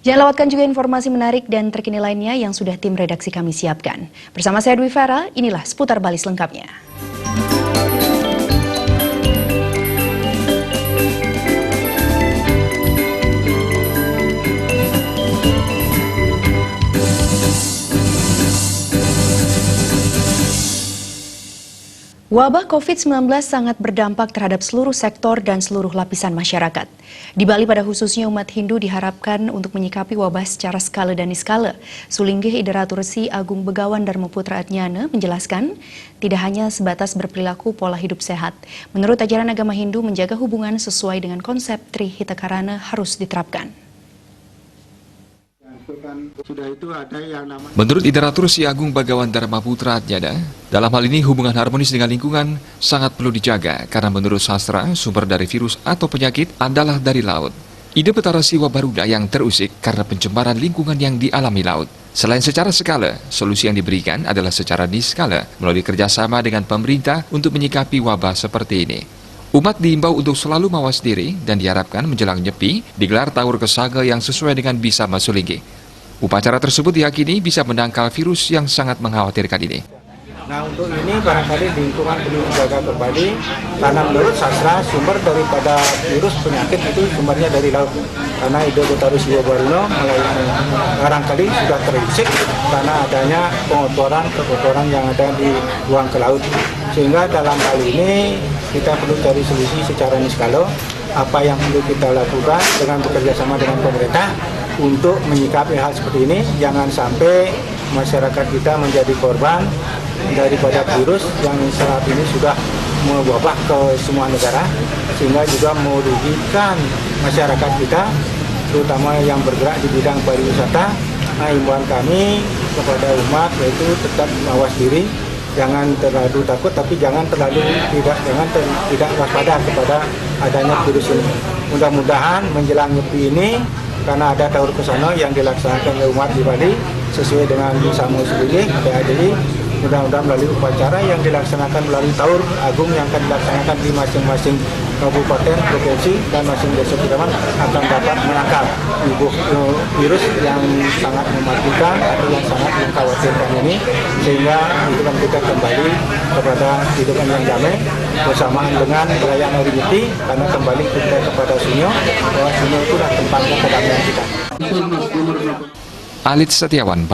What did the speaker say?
Jangan lewatkan juga informasi menarik dan terkini lainnya yang sudah tim redaksi kami siapkan. Bersama saya Dwi Vera, inilah seputar Bali selengkapnya. Wabah COVID-19 sangat berdampak terhadap seluruh sektor dan seluruh lapisan masyarakat. Di Bali pada khususnya umat Hindu diharapkan untuk menyikapi wabah secara skala dan niskala. Sulinggih Idaratur Si Agung Begawan Dharmaputra Adnyana menjelaskan, tidak hanya sebatas berperilaku pola hidup sehat. Menurut ajaran agama Hindu, menjaga hubungan sesuai dengan konsep Trihitakarana harus diterapkan. Menurut Idaratur Si Agung Begawan Dharmaputra Adnyana, dalam hal ini hubungan harmonis dengan lingkungan sangat perlu dijaga karena menurut sastra, sumber dari virus atau penyakit adalah dari laut. Ide Petara Siwa Baruda yang terusik karena pencemaran lingkungan yang dialami laut. Selain secara skala, solusi yang diberikan adalah secara niskala melalui kerjasama dengan pemerintah untuk menyikapi wabah seperti ini. Umat diimbau untuk selalu mawas diri dan diharapkan menjelang Nyepi digelar Taur Kesaga yang sesuai dengan bisa Masulinggi. Upacara tersebut diyakini bisa mendangkal virus yang sangat mengkhawatirkan ini. Nah, untuk ini barangkali lingkungan perlu dijaga kembali karena menurut sastra sumber daripada virus penyakit itu sumbernya dari laut. Karena Ide Petara Siwa Baruda barangkali sudah terusik karena adanya kotoran yang ada di buang ke laut. Sehingga dalam hal ini kita perlu cari solusi secara niskala apa yang perlu kita lakukan dengan bekerja sama dengan pemerintah untuk menyikapi hal seperti ini. Jangan sampai masyarakat kita menjadi korban daripada virus yang saat ini sudah mewabah ke semua negara, sehingga juga merugikan masyarakat kita, terutama yang bergerak di bidang pariwisata. Nah, himbauan kami kepada umat yaitu tetap mawas diri, jangan terlalu takut, tapi jangan tidak waspada kepada adanya virus ini. Mudah-mudahan menjelang Nyepi ini, karena ada Taur Kesana yang dilaksanakan oleh umat di Bali sesuai dengan Bisa Masulinggi PADI, mudah-mudahan melalui upacara yang dilaksanakan melalui Taur Agung yang akan dilaksanakan di masing-masing kabupaten, provinsi, dan masing desa kecamatan akan dapat menangkal virus yang sangat mematikan atau yang sangat mengkhawatirkan ini, sehingga kehidupan kita kembali kepada kehidupan yang damai bersamaan dengan perayaan Hari Nyepi, karena kembali kita kepada Sunyo, bahwa Sunyo itulah tempatnya kedamaian kita. Alit Setiawan.